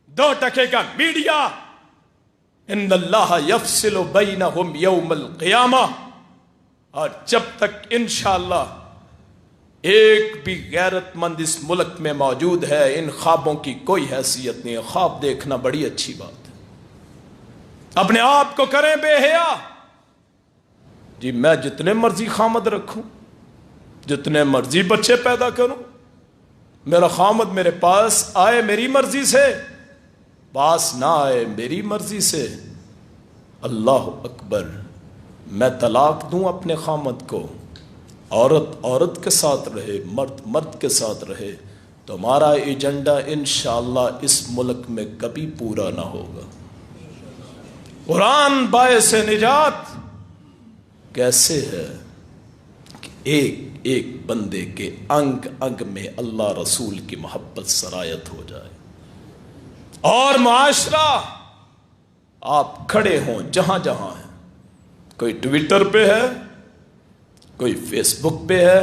2 ٹکے کا میڈیا. ان اللہ یفصل بینہم یوم القیامہ. اور جب تک انشاءاللہ ایک بھی غیرت مند اس ملک میں موجود ہے, ان خوابوں کی کوئی حیثیت نہیں ہے. خواب دیکھنا بڑی اچھی بات ہے, اپنے آپ کو کریں بے حیا. جی میں جتنے مرضی خامد رکھوں, جتنے مرضی بچے پیدا کروں, میرا خامد میرے پاس آئے میری مرضی سے, پاس نہ آئے میری مرضی سے, اللہ اکبر, میں طلاق دوں اپنے خامد کو, عورت عورت کے ساتھ رہے, مرد مرد کے ساتھ رہے, تمہارا ایجنڈا انشاءاللہ اس ملک میں کبھی پورا نہ ہوگا. قرآن باعث نجات کیسے ہے کہ ایک ایک بندے کے انگ انگ میں اللہ رسول کی محبت سرایت ہو جائے, اور معاشرہ آپ کھڑے ہوں جہاں جہاں ہیں. کوئی ٹویٹر پہ ہے, کوئی فیس بک پہ ہے,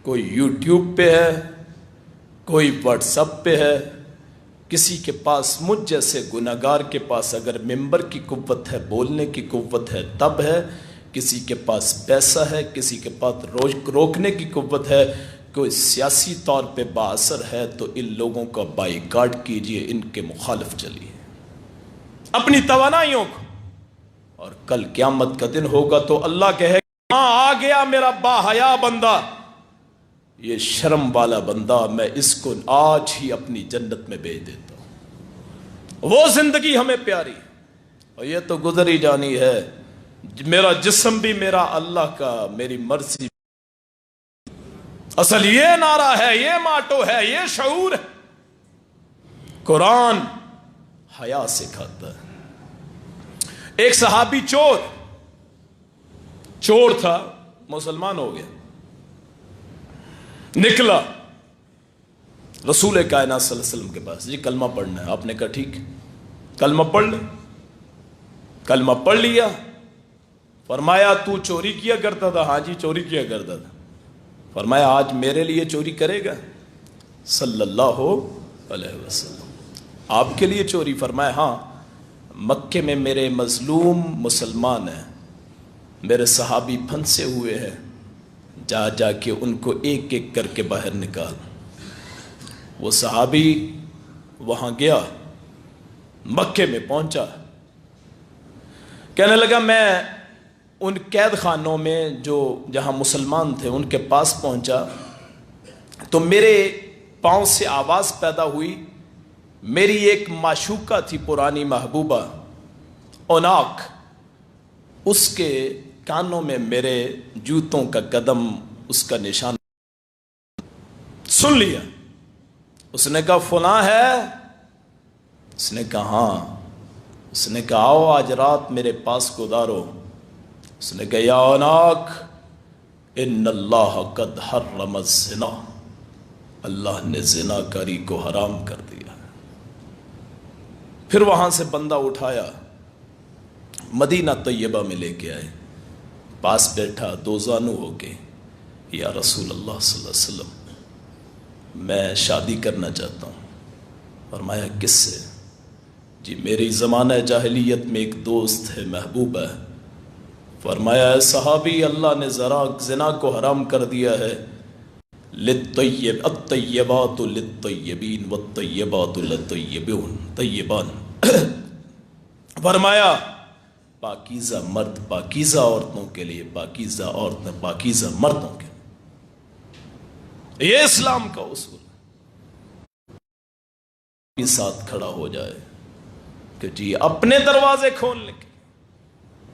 کوئی یوٹیوب پہ ہے, کوئی واٹس ایپ پہ ہے. کسی کے پاس مجھ جیسے گناہگار کے پاس اگر ممبر کی قوت ہے, بولنے کی قوت ہے تب ہے. کسی کے پاس پیسہ ہے, کسی کے پاس روکنے کی قوت ہے, کوئی سیاسی طور پہ بااثر ہے, تو ان لوگوں کا بائیکاٹ کیجئے, ان کے مخالف چلیے اپنی توانائیوں کو. اور کل قیامت کا دن ہوگا تو اللہ کہے گا ہاں آ گیا میرا با حیا بندہ, یہ شرم والا بندہ, میں اس کو آج ہی اپنی جنت میں بھیج دیتا ہوں. وہ زندگی ہمیں پیاری, اور یہ تو گزر ہی جانی ہے. میرا جسم بھی میرا اللہ کا, میری مرضی. اصل یہ نعرہ ہے, یہ ماٹو ہے, یہ شعور ہے. قرآن حیا سکھاتا ہے. ایک صحابی چور تھا, مسلمان ہو گیا, نکلا رسول کائنات صلی اللہ علیہ وسلم کے پاس, جی کلمہ پڑھنا ہے. آپ نے کہا ٹھیک کلمہ پڑھ لے. کلمہ پڑھ لیا. فرمایا تو چوری کیا کرتا تھا؟ ہاں جی چوری کیا کرتا تھا. فرمایا آج میرے لیے چوری کرے گا صلی اللہ علیہ وسلم, آپ کے لیے چوری؟ فرمایا ہاں, مکے میں میرے مظلوم مسلمان ہیں, میرے صحابی پھنسے ہوئے ہیں, جا جا کے ان کو ایک ایک کر کے باہر نکال. وہ صحابی وہاں گیا, مکے میں پہنچا, کہنے لگا میں ان قید خانوں میں جہاں مسلمان تھے ان کے پاس پہنچا تو میرے پاؤں سے آواز پیدا ہوئی. میری ایک معشوقہ تھی پرانی محبوبہ اوناک, اس کے کانوں میں میرے جوتوں کا قدم, اس کا نشان سن لیا. اس نے کہا فلاں ہے؟ اس نے کہا ہاں۔ اس نے کہا آؤ آج رات میرے پاس گزارو۔ اس نے کہا یا اناک ان اللہ قد حرم الزنا، اللہ نے زنا کاری کو حرام کر دیا۔ پھر وہاں سے بندہ اٹھایا، مدینہ طیبہ میں لے کے آئے، پاس بیٹھا دو زانو ہو کے، یا رسول اللہ صلی اللہ علیہ وسلم میں شادی کرنا چاہتا ہوں۔ فرمایا کس سے؟ جی میری زمانہ جاہلیت میں ایک دوست ہے محبوب ہے۔ فرمایا اے صحابی، اللہ نے زنا کو حرام کر دیا ہے، الطیبات للطیبین والطیبات للطیبان۔ فرمایا پاکیزہ مرد پاکیزہ عورتوں کے لیے، پاکیزہ عورتیں پاکیزہ مردوں کے لیے۔ یہ اسلام کا اصول کے ساتھ کھڑا ہو جائے کہ جی اپنے دروازے کھولنے کے۔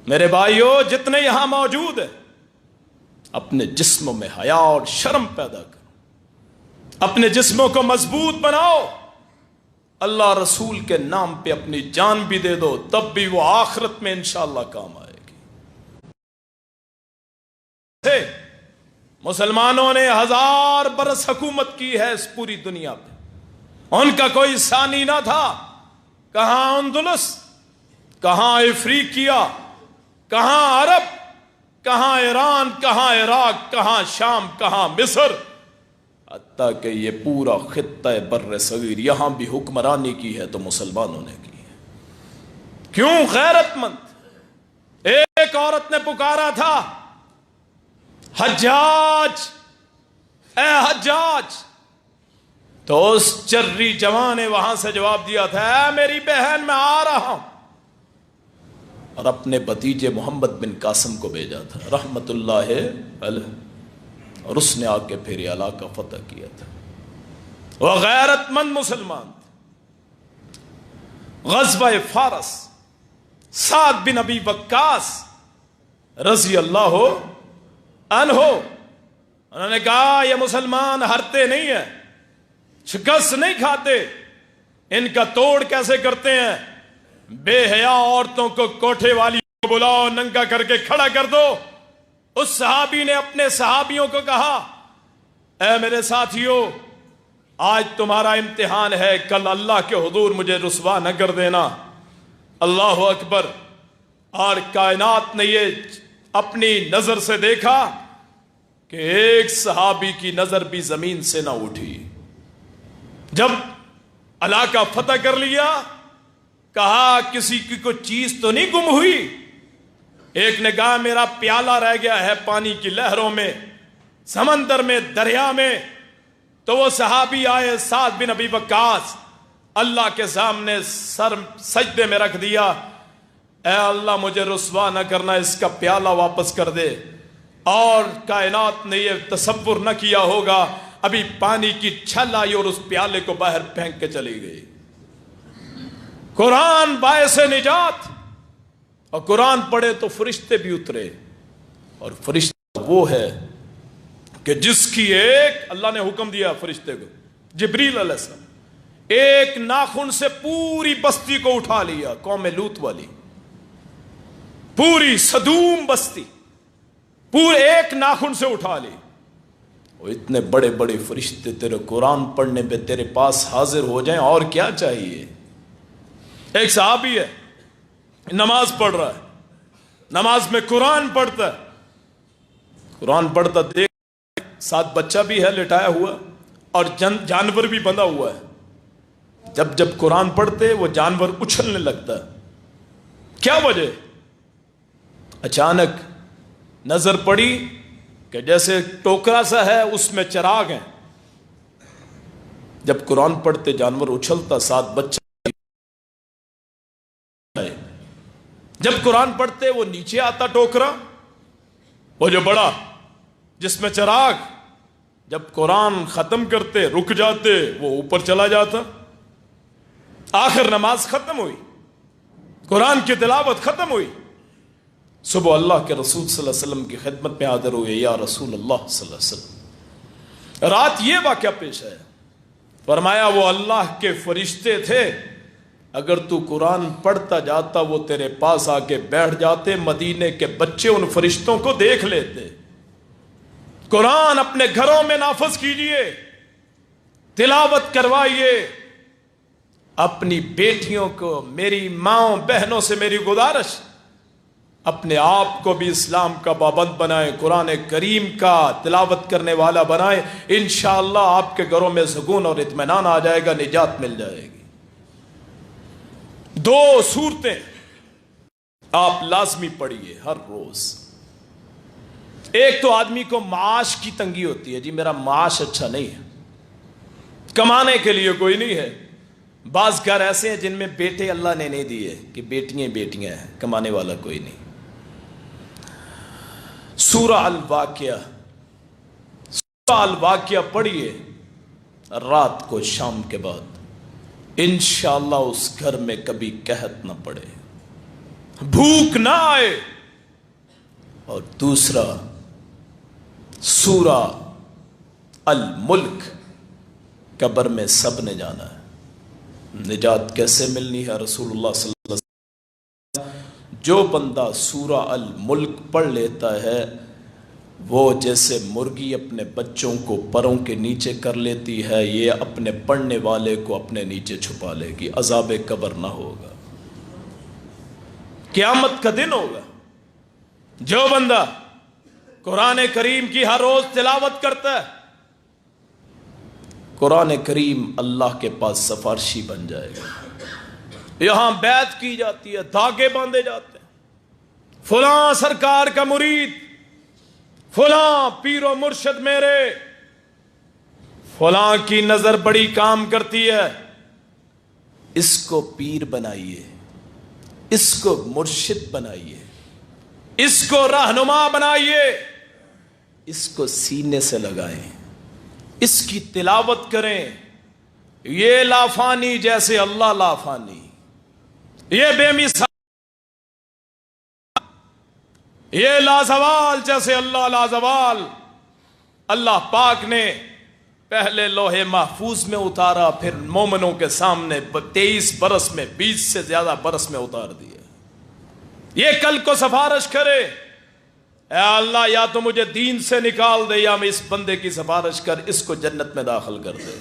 میرے بھائیو جتنے یہاں موجود ہیں، اپنے جسموں میں حیا اور شرم پیدا کرو، اپنے جسموں کو مضبوط بناؤ، اللہ رسول کے نام پہ اپنی جان بھی دے دو، تب بھی وہ آخرت میں انشاءاللہ کام آئے گی۔ مسلمانوں نے 1000 برس حکومت کی ہے اس پوری دنیا پہ، ان کا کوئی ثانی نہ تھا۔ کہاں اندلس، کہاں افریقیہ، کہاں عرب، کہاں ایران، کہاں عراق، کہاں شام، کہاں مصر، حتیٰ کہ یہ پورا خطہ بر صغیر یہاں بھی حکمرانی کی ہے تو مسلمانوں نے کی ہے۔ کیوں؟ غیرت مند۔ ایک عورت نے پکارا تھا حجاج، اے حجاج، تو اس چری جوان نے وہاں سے جواب دیا تھا اے میری بہن میں آ رہا ہوں، اور اپنے بھتیجے محمد بن قاسم کو بھیجا تھا رحمت اللہ علیہ، اور اس نے آ کے پھر یہ علاقہ فتح کیا تھا۔ وہ غیرت مند مسلمان تھے۔ غزوہ فارس، سعد بن ابی وقاص رضی اللہ عنہ، انہوں نے کہا یہ مسلمان ہرتے نہیں ہیں، شکست نہیں کھاتے، ان کا توڑ کیسے کرتے ہیں؟ بے حیا عورتوں کو کوٹھے والی کو بلاؤ، ننگا کر کے کھڑا کر دو۔ اس صحابی نے اپنے صحابیوں کو کہا اے میرے ساتھیوں، آج تمہارا امتحان ہے، کل اللہ کے حضور مجھے رسوا نہ کر دینا۔ اللہ اکبر۔ اور کائنات نے یہ اپنی نظر سے دیکھا کہ ایک صحابی کی نظر بھی زمین سے نہ اٹھی۔ جب علاقہ فتح کر لیا، کہا کسی کی کوئی چیز تو نہیں گم ہوئی؟ ایک نے کہا میرا پیالہ رہ گیا ہے پانی کی لہروں میں، سمندر میں، دریا میں۔ تو وہ صحابی آئے سعد بن ابی وقاص، اللہ کے سامنے سر سجدے میں رکھ دیا، اے اللہ مجھے رسوا نہ کرنا، اس کا پیالہ واپس کر دے۔ اور کائنات نے یہ تصور نہ کیا ہوگا، ابھی پانی کی چھل آئی اور اس پیالے کو باہر پھینک کے چلی گئی۔ قرآن باعث نجات، اور قرآن پڑھے تو فرشتے بھی اترے، اور فرشتہ وہ ہے کہ جس کی ایک، اللہ نے حکم دیا فرشتے کو، جبریل علیہ السلام، ایک ناخن سے پوری بستی کو اٹھا لیا، قوم لوط والی پوری صدوم بستی پورے ایک ناخن سے اٹھا لی۔ وہ اتنے بڑے بڑے فرشتے تیرے قرآن پڑھنے پہ تیرے پاس حاضر ہو جائیں، اور کیا چاہیے؟ ایک صحابی ہے، نماز پڑھ رہا ہے، نماز میں قرآن پڑھتا ہے، قرآن پڑھتا دیکھ ساتھ بچہ بھی ہے لٹایا ہوا، اور جانور بھی بندھا ہوا ہے۔ جب جب قرآن پڑھتے وہ جانور اچھلنے لگتا ہے۔ کیا وجہ؟ اچانک نظر پڑی کہ جیسے ٹوکرا سا ہے، اس میں چراغ ہیں۔ جب قرآن پڑھتے جانور اچھلتا، ساتھ بچہ، جب قرآن پڑھتے وہ نیچے آتا ٹوکرا، وہ جو بڑا جس میں چراغ، جب قرآن ختم کرتے رک جاتے، وہ اوپر چلا جاتا۔ آخر نماز ختم ہوئی، قرآن کی تلاوت ختم ہوئی، صبح اللہ کے رسول صلی اللہ علیہ وسلم کی خدمت میں حاضر ہوئے، یا رسول اللہ صلی اللہ علیہ وسلم، رات یہ واقعہ پیش ہے۔ فرمایا وہ اللہ کے فرشتے تھے، اگر تو قرآن پڑھتا جاتا وہ تیرے پاس آ کے بیٹھ جاتے، مدینے کے بچے ان فرشتوں کو دیکھ لیتے۔ قرآن اپنے گھروں میں نافذ کیجئے، تلاوت کروائیے۔ اپنی بیٹیوں کو، میری ماں بہنوں سے میری گزارش، اپنے آپ کو بھی اسلام کا پابند بنائیں، قرآن کریم کا تلاوت کرنے والا بنائیں۔ انشاءاللہ آپ کے گھروں میں سکون اور اطمینان آ جائے گا، نجات مل جائے گی۔ 2 صورتیں آپ لازمی پڑھیے ہر روز۔ ایک تو آدمی کو معاش کی تنگی ہوتی ہے، جی میرا معاش اچھا نہیں ہے، کمانے کے لیے کوئی نہیں ہے۔ بعض گھر ایسے ہیں جن میں بیٹے اللہ نے نہیں دیے کہ بیٹیاں بیٹیاں ہیں، کمانے والا کوئی نہیں۔ سورہ الواقعہ پڑھیے رات کو شام کے بعد، انشاءاللہ اس گھر میں کبھی قحط نہ پڑے، بھوک نہ آئے۔ اور دوسرا سورہ الملک، قبر میں سب نے جانا ہے، نجات کیسے ملنی ہے؟ رسول اللہ صلی اللہ علیہ وسلم، جو بندہ سورہ الملک پڑھ لیتا ہے وہ جیسے مرغی اپنے بچوں کو پروں کے نیچے کر لیتی ہے، یہ اپنے پڑھنے والے کو اپنے نیچے چھپا لے گی، عذاب قبر نہ ہوگا، قیامت کا دن ہوگا۔ جو بندہ قرآن کریم کی ہر روز تلاوت کرتا ہے، قرآن کریم اللہ کے پاس سفارشی بن جائے گا۔ یہاں بیعت کی جاتی ہے، دھاگے باندھے جاتے ہیں، فلاں سرکار کا مرید، فلاں پیر و مرشد میرے، فلاں کی نظر بڑی کام کرتی ہے، اس کو پیر بنائیے، اس کو مرشد بنائیے، اس کو رہنما بنائیے، اس کو سینے سے لگائیں، اس کی تلاوت کریں۔ یہ لافانی جیسے اللہ لافانی، یہ بے مثال، یہ لازوال جیسے اللہ لازوال۔ اللہ پاک نے پہلے لوح محفوظ میں اتارا، پھر مومنوں کے سامنے 23 برس میں 20 سے زیادہ برس میں اتار دیا۔ یہ کل کو سفارش کرے، اے اللہ یا تو مجھے دین سے نکال دے یا میں اس بندے کی سفارش کر اس کو جنت میں داخل کر دے۔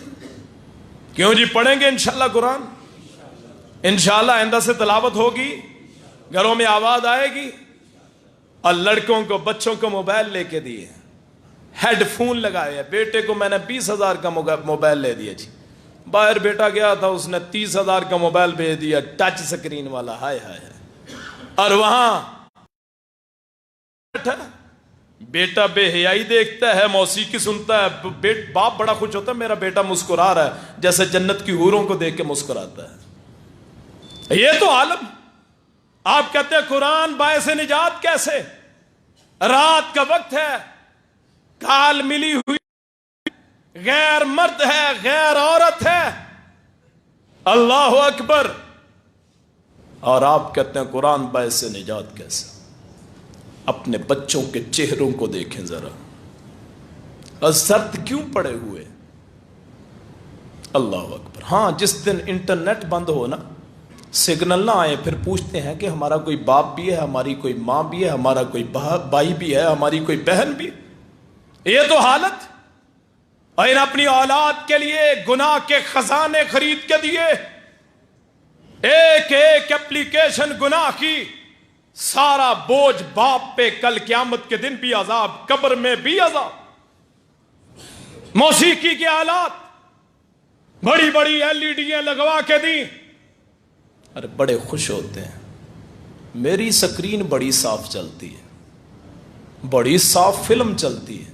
کیوں جی؟ پڑھیں گے انشاءاللہ قرآن، انشاءاللہ آئندہ سے تلاوت ہوگی، گھروں میں آواز آئے گی۔ اور لڑکوں کو، بچوں کو موبائل لے کے دیے، ہیڈ فون لگائے، بیٹے کو میں نے 20,000 کا موبائل لے دیا، جی باہر بیٹا گیا تھا، اس نے 30,000 کا موبائل بھیج دیا، ٹچ سکرین والا، ہائے ہائے۔ اور وہاں بیٹا بے حیائی دیکھتا ہے، موسیقی سنتا ہے، باپ بڑا خوش ہوتا ہے، میرا بیٹا مسکرا رہا ہے، جیسے جنت کی حوروں کو دیکھ کے مسکراتا ہے۔ یہ تو عالم، آپ کہتے ہیں قرآن باعث نجات کیسے؟ رات کا وقت ہے، کال ملی ہوئی، غیر مرد ہے، غیر عورت ہے، اللہ اکبر، اور آپ کہتے ہیں قرآن باعث نجات کیسے؟ اپنے بچوں کے چہروں کو دیکھیں ذرا، ازرد کیوں پڑے ہوئے؟ اللہ اکبر۔ ہاں جس دن انٹرنیٹ بند ہو نا، سگنل نہ آئے، پھر پوچھتے ہیں کہ ہمارا کوئی باپ بھی ہے، ہماری کوئی ماں بھی ہے، ہمارا کوئی بھائی بھی ہے، ہماری کوئی بہن بھی۔ یہ تو حالت، اور ان اپنی اولاد کے لیے گناہ کے خزانے خرید کے دیے، ایک ایک اپلیکیشن گناہ کی، سارا بوجھ باپ پہ، کل قیامت کے دن بھی عذاب، قبر میں بھی عذاب۔ موسیقی کے آلات بڑی بڑی LED لگوا کے دی، ارے بڑے خوش ہوتے ہیں، میری سکرین بڑی صاف چلتی ہے، بڑی صاف فلم چلتی ہے،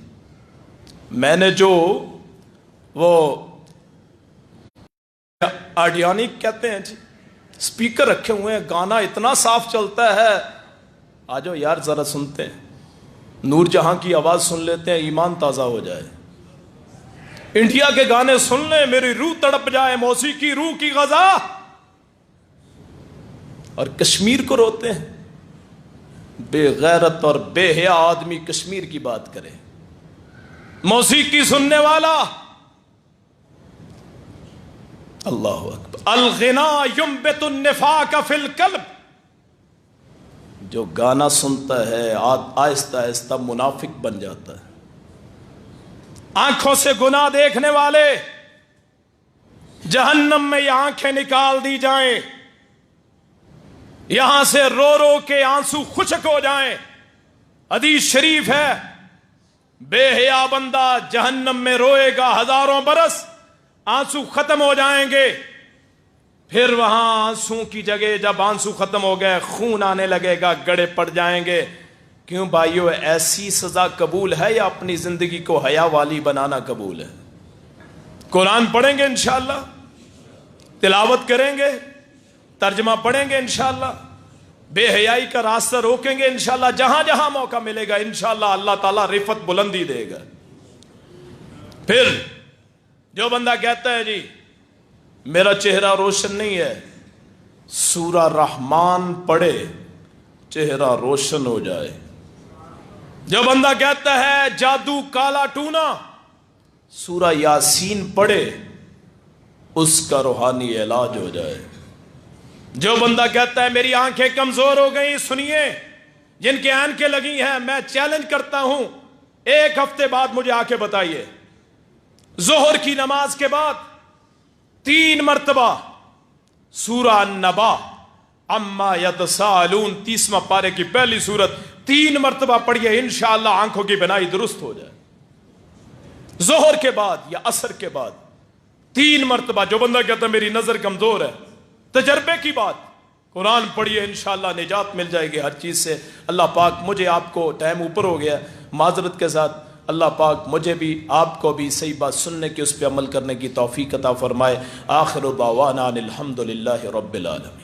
میں نے جو وہ آڈیونک کہتے ہیں جی، سپیکر رکھے ہوئے ہیں، گانا اتنا صاف چلتا ہے، آجو یار ذرا سنتے ہیں، نور جہاں کی آواز سن لیتے ہیں، ایمان تازہ ہو جائے۔ انڈیا کے گانے سن لیں، میری روح تڑپ جائے، موسیقی روح کی غذا۔ اور کشمیر کو روتے ہیں، بے غیرت اور بے حیا آدمی کشمیر کی بات کرے، موسیقی سننے والا اللہ اکبر. الغنا ينبت النفاق فی القلب. جو گانا سنتا ہے آہستہ آہستہ منافق بن جاتا ہے. آنکھوں سے گناہ دیکھنے والے جہنم میں یہ آنکھیں نکال دی جائیں، یہاں سے رو رو کے آنسو خشک ہو جائیں. حدیث شریف ہے بے حیا بندہ جہنم میں روئے گا ہزاروں برس، آنسو ختم ہو جائیں گے. پھر وہاں آنسو کی جگہ جب آنسو ختم ہو گئے خون آنے لگے گا، گڑے پڑ جائیں گے. کیوں بھائیو، ایسی سزا قبول ہے یا اپنی زندگی کو حیا والی بنانا قبول ہے؟ قرآن پڑھیں گے انشاءاللہ، تلاوت کریں گے، ترجمہ پڑھیں گے انشاءاللہ، بے حیائی کا راستہ روکیں گے انشاءاللہ. جہاں جہاں موقع ملے گا انشاءاللہ اللہ تعالیٰ رفعت بلندی دے گا. پھر جو بندہ کہتا ہے جی میرا چہرہ روشن نہیں ہے، سورہ رحمان پڑھے چہرہ روشن ہو جائے. جو بندہ کہتا ہے جادو کالا ٹونا، سورہ یاسین پڑھے اس کا روحانی علاج ہو جائے. جو بندہ کہتا ہے میری آنکھیں کمزور ہو گئی، سنیے جن کے آنکھیں لگی ہیں میں چیلنج کرتا ہوں 1 ہفتے بعد مجھے آ کے بتائیے، ظہر کی نماز کے بعد 3 مرتبہ سورہ النبا اما یتساءلون 30واں پارے کی پہلی سورت 3 مرتبہ پڑھیے، انشاءاللہ آنکھوں کی بینائی درست ہو جائے. ظہر کے بعد یا عصر کے بعد 3 مرتبہ. جو بندہ کہتا ہے میری نظر کمزور ہے، تجربے کی بات، قرآن پڑھیے انشاءاللہ نجات مل جائے گی ہر چیز سے. اللہ پاک مجھے آپ کو، ٹائم اوپر ہو گیا معذرت کے ساتھ، اللہ پاک مجھے بھی آپ کو بھی صحیح بات سننے کی، اس پہ عمل کرنے کی توفیق عطا فرمائے. آخر دعوانا ان الحمدللہ رب العالمین.